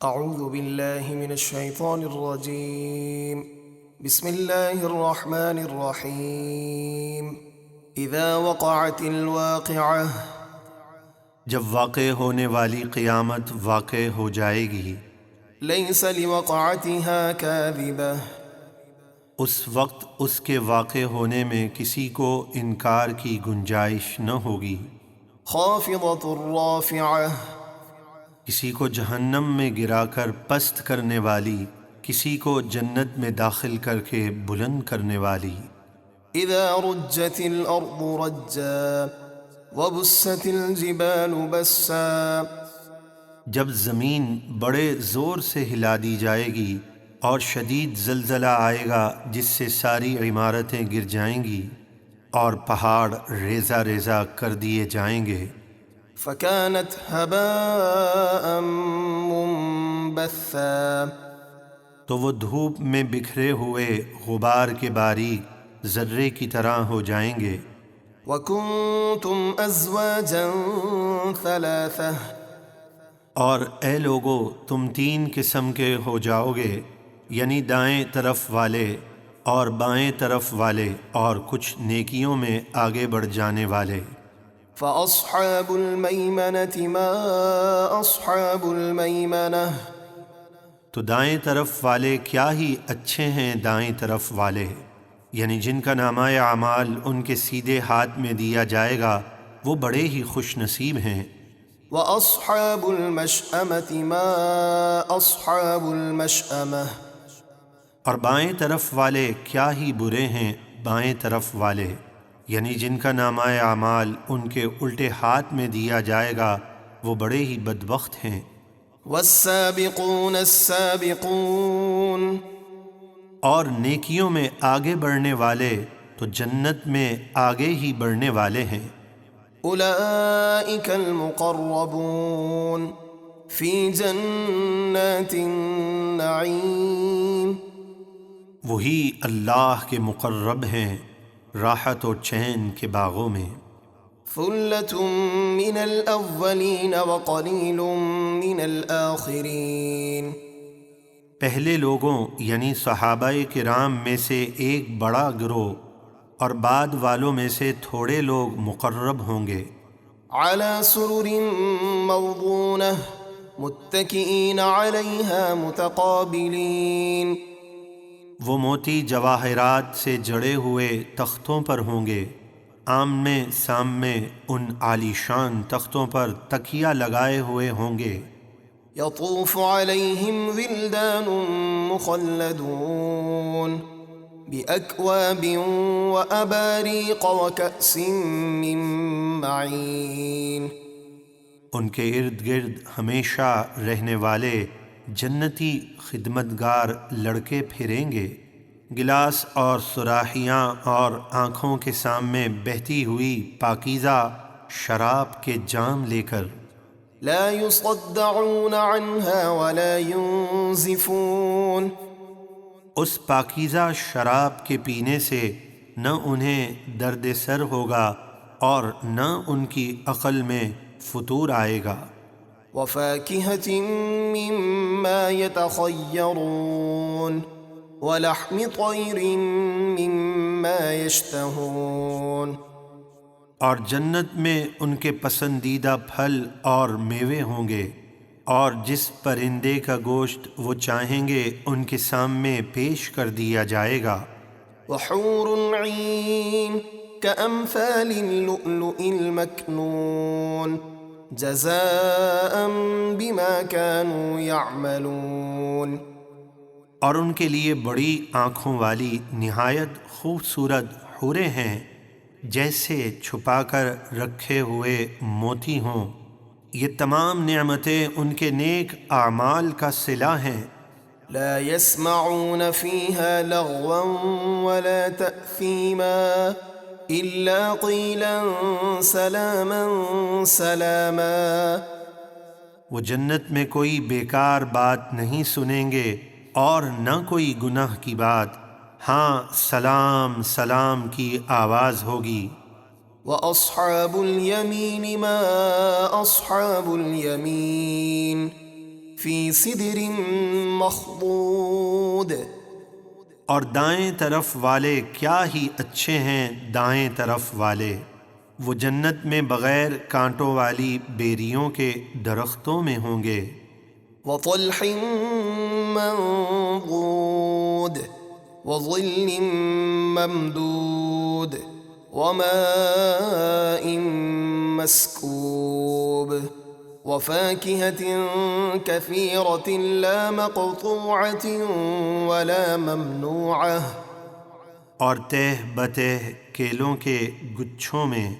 اعوذ باللہ من الشیطان الرجیم بسم اللہ الرحمن الرحیم اذا وقعت الواقعہ جب واقع ہونے والی قیامت واقع ہو جائے گی، لیس لوقعتها کاذبہ اس وقت اس کے واقع ہونے میں کسی کو انکار کی گنجائش نہ ہوگی۔ خافضۃ رافعہ کسی کو جہنم میں گرا کر پست کرنے والی، کسی کو جنت میں داخل کر کے بلند کرنے والی۔ اذا رجت الارض رجا وبست الجبال بسا جب زمین بڑے زور سے ہلا دی جائے گی اور شدید زلزلہ آئے گا جس سے ساری عمارتیں گر جائیں گی اور پہاڑ ریزہ ریزہ کر دیے جائیں گے، فكانت هباء منبثا تو وہ دھوپ میں بکھرے ہوئے غبار کے باریک ذرے کی طرح ہو جائیں گے۔ وكنتم ازواجا ثلاثة اور اے لوگو تم تین قسم کے ہو جاؤ گے، یعنی دائیں طرف والے اور بائیں طرف والے اور کچھ نیکیوں میں آگے بڑھ جانے والے۔ فأصحاب الميمنة ما أصحاب الميمنة تو دائیں طرف والے کیا ہی اچھے ہیں دائیں طرف والے، یعنی جن کا نامہ اعمال ان کے سیدھے ہاتھ میں دیا جائے گا وہ بڑے ہی خوش نصیب ہیں۔ وأصحاب المشأمة ما أصحاب المشأمة اور بائیں طرف والے کیا ہی برے ہیں بائیں طرف والے، یعنی جن کا نامہ اعمال ان کے الٹے ہاتھ میں دیا جائے گا وہ بڑے ہی بدبخت ہیں۔ والسابقون السابقون اور نیکیوں میں آگے بڑھنے والے تو جنت میں آگے ہی بڑھنے والے ہیں۔ أولئك المقربون في جنات النعيم وہی اللہ کے مقرب ہیں راحت و چین کے باغوں میں۔ ثلة من الأولين وقليل من الآخرين پہلے لوگوں یعنی صحابہ کرام میں سے ایک بڑا گروہ اور بعد والوں میں سے تھوڑے لوگ مقرب ہوں گے۔ على سرر موضونة متكئين عليها متقابلين وہ موتی جواہرات سے جڑے ہوئے تختوں پر ہوں گے، آمنے سامنے ان عالی شان تختوں پر تکیہ لگائے ہوئے ہوں گے۔ يطوف عليهم ولدان مخلدون بأكواب وأباريق وكأس من معين ان کے ارد گرد ہمیشہ رہنے والے جنتی خدمتگار لڑکے پھریں گے، گلاس اور سراحیاں اور آنکھوں کے سامنے بہتی ہوئی پاکیزہ شراب کے جام لے کر۔ لا يصدعون عنها ولا ينزفون اس پاکیزہ شراب کے پینے سے نہ انہیں درد سر ہوگا اور نہ ان کی عقل میں فتور آئے گا۔ وفاكهة مما يتخيرون ولحم طير مما يشتهون اور جنت میں ان کے پسندیدہ پھل اور میوے ہوں گے، اور جس پرندے کا گوشت وہ چاہیں گے ان کے سامنے پیش کر دیا جائے گا۔ وحور عين كأمثال اللؤلؤ المكنون جزاء بما كانوا يعملون اور ان کے لیے بڑی آنکھوں والی نہایت خوبصورت حوریں ہیں جیسے چھپا کر رکھے ہوئے موتی ہوں، یہ تمام نعمتیں ان کے نیک اعمال کا صلہ ہیں۔ لا يسمعون فيها لغوا ولا تأثيما إلا قيلا سلاما سلاما وہ جنت میں کوئی بیکار بات نہیں سنیں گے اور نہ کوئی گناہ کی بات، ہاں سلام سلام کی آواز ہوگی۔ وأصحاب اليمين ما أصحاب اليمين فی سدر مخضود، اور دائیں طرف والے کیا ہی اچھے ہیں دائیں طرف والے، وہ جنت میں بغیر کانٹوں والی بیریوں کے درختوں میں ہوں گے۔ وطلح منضود وظل ممدود وماء مسكوب وفاكهة كثيرة لا مقطوعة ولا ممنوعة، اور تہ بتہ کیلوں کے گچھوں میں،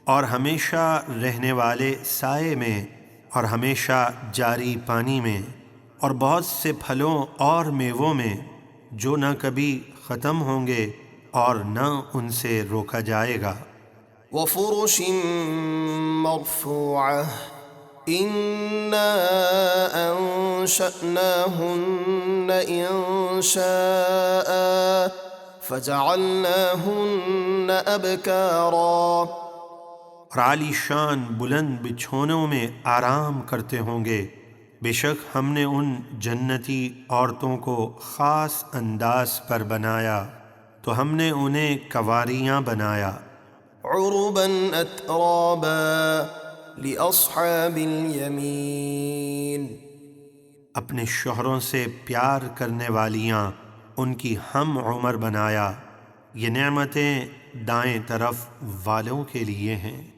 اور ہمیشہ رہنے والے سائے میں، اور ہمیشہ جاری پانی میں، اور بہت سے پھلوں اور میووں میں جو نہ کبھی ختم ہوں گے اور نہ ان سے روکا جائے گا۔ وفرش مرفوعة إنا أنشأناهن إنشاء فجعلناهن أبكارا، اور عالی شان بلند بچھونوں میں آرام کرتے ہوں گے، بے شک ہم نے ان جنتی عورتوں کو خاص انداز پر بنایا تو ہم نے انہیں کنواریاں بنایا۔ عربا اترابا لاصحاب الیمین، اپنے شوہروں سے پیار کرنے والیاں ان کی ہم عمر بنایا، یہ نعمتیں دائیں طرف والوں کے لیے ہیں۔